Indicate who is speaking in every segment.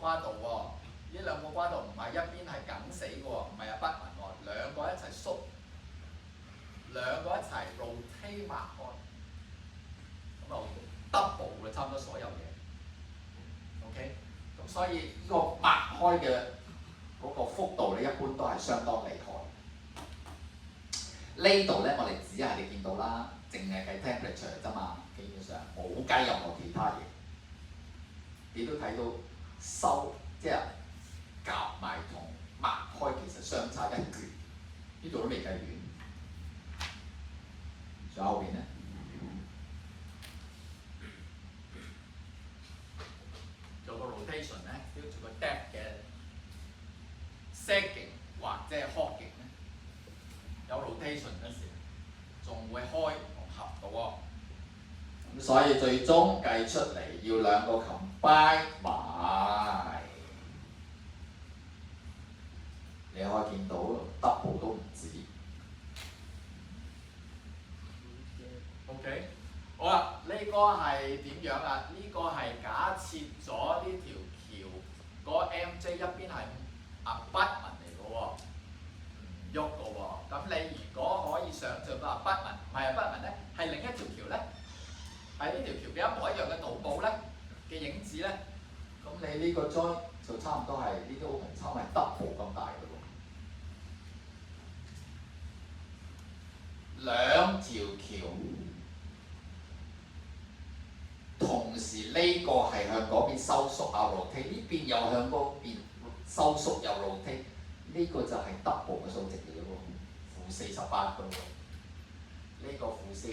Speaker 1: 跨度喎。呢兩個跨度唔係一邊係緊死嘅喎，唔係啊不紋喎，兩個一齊縮，兩個一齊 rotate 擘開，咁啊 double 嘅差唔多所有嘢。OK， 咁所以呢個擘開嘅嗰個幅度咧，一般都係相當厲害。呢度咧，我哋只係你見到啦，淨係計 temperature 啫嘛，基本上冇計任何其他嘢。你都睇到收即係夾埋同擘開，其實相差一橛。呢度都未計完，仲有後邊咧，做個 rotation 咧，都要做個 depth 嘅 sagging 或者係 hogging 咧，有 rotation 嗰時，仲會開同合到喎。咁所以最終計出嚟要兩個 combine 埋，你可以見到 double 都唔止。OK， 好啦，呢個係點樣啊？呢個係假設咗呢條橋嗰個 MJ 一邊係筆紋嚟嘅喎，唔喐嘅喎。咁你如果可以想像到筆紋，唔係筆紋咧，係另一條橋咧，係呢條橋嘅一模一樣嘅腦部咧嘅影子咧，咁你呢個 join 就差唔多係呢啲 open 差唔多係 double 咁大嘅喎。兩條橋。同時呢個係向嗰邊收縮啊 rotate， 呢邊又向嗰邊收縮又 rotate， 呢個就係 double 嘅數值嚟嘅喎，負48嘅喎。呢個負48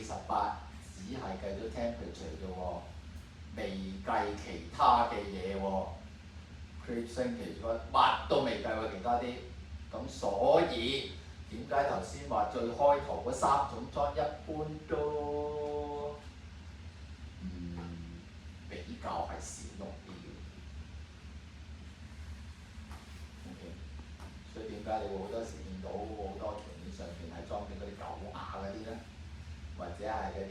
Speaker 1: 只係計咗 temperature 啫喎，未計其他嘅嘢喎。creep 星期乜都未計喎，其他啲。咁所以點解頭先話最開頭嗰三種裝一般都比較係少用啲嘅 ，OK， 所以點解你會好多時見到好多橋面上邊係裝緊嗰啲狗牙嗰啲咧，或者係嗰啲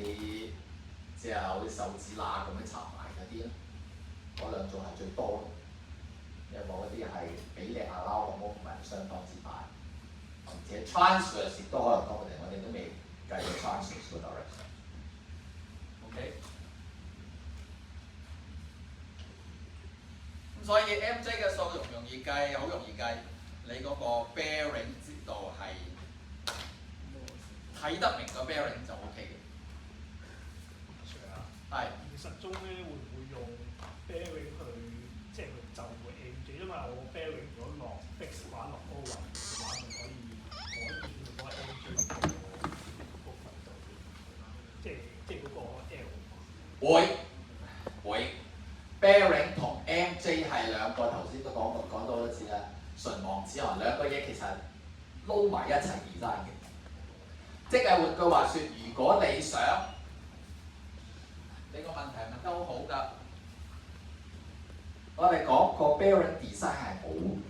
Speaker 1: 即係好似手指罅咁樣插埋嗰啲咧，嗰兩種係最多，因為嗰啲係比例阿撈個 movement 相當之大，而且 transverse 亦都可能多啲，我哋都未計到 transverse 嗰 direction。OK。所以 MJ 嘅數容唔容易計？好容易計。你嗰個 bearing 知道係睇得明個 bearing 就 OK 嘅。係。
Speaker 2: 現實中咧會唔會用 bearing 去即係去就個 MJ？因為我 bearing 如果落 fix 玩落嗰個位嘅話，就可以改變嗰個 MJ 個部分度，即係嗰個 L。
Speaker 1: 會。bearing 同 MJ 係兩個頭先都講到好多次啦，唇亡齒寒兩個嘢其實撈埋一齊 design 嘅，即係換句話説，如果你想你個問題問得好好㗎，我哋講個 bearing design 係冇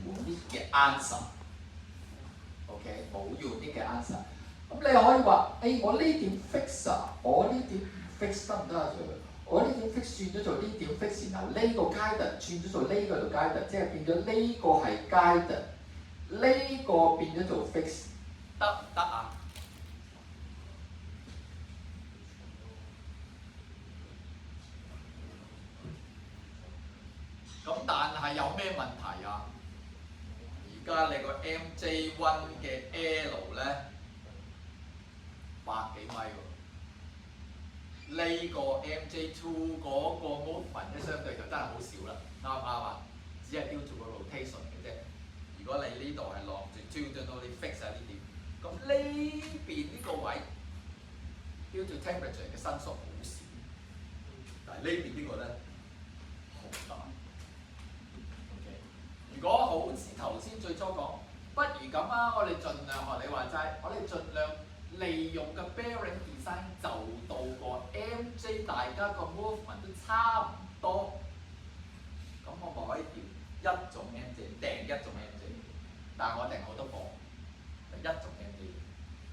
Speaker 1: unique 嘅 answer，OK， 冇 unique 嘅 answer， 咁你可以話，我呢點 fix 啊，我呢點唔 fix 得唔得啊？我呢點 fix 轉咗做呢點 fix， 然後呢個 guide 轉咗做呢個做 guide， 即係變咗呢個係 guide， 呢個變咗做 fix， 得唔得啊？咁但係有咩問題啊？而家你個 MJ1 嘅 L 咧100幾米喎。呢個 MJ2 嗰個 movement 咧，相對就真係好少啦，啱唔啱啊？只係標做個 rotation 嘅啫。如果你呢度係落住標準到你 fix 喺呢點，咁呢邊呢個位標做 temperature 嘅伸縮好少，但係呢邊呢個咧好大。OK， 如果好似頭先最初講，不如咁啊，我哋盡量學你話齋，我哋盡量利用嘅 bearing design 就到個 MJ 大家個 movement 都差唔多，咁我咪可以調一種 MJ， 訂一種 MJ， 但係我訂好多個，就一種 MJ，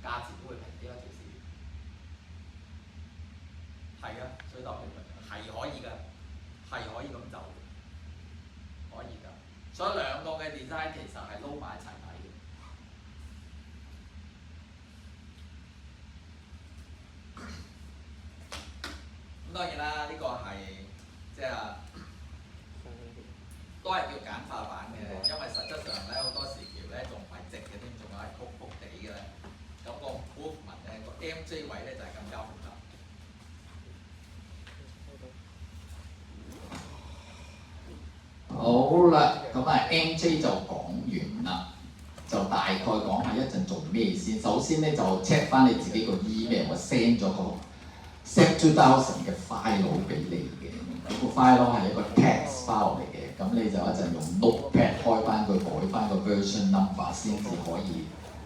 Speaker 1: 價錢都會平啲啦，隨時。係啊，所以代表係可以㗎，係可以咁走，可以㗎。所以兩個嘅 design 其實係撈埋一齊睇嘅。咁當然啦，呢、個係即係都係叫簡化版嘅，因為實質上咧好多時條咧仲唔係直嘅添，仲係曲曲地嘅咧。咁、個 movement 咧個 MJ 位咧就係更加複雜。好啦，咁啊 MJ 就講完啦，就大概講下一陣做咩先。首先咧就 check 翻你自己個 email，我 send 咗個 SEP2000 嘅 file 俾你嘅。咁個 file 係一個 text file 嚟嘅，咁你就一陣用 notepad 開翻佢，改翻個 version number 先至可以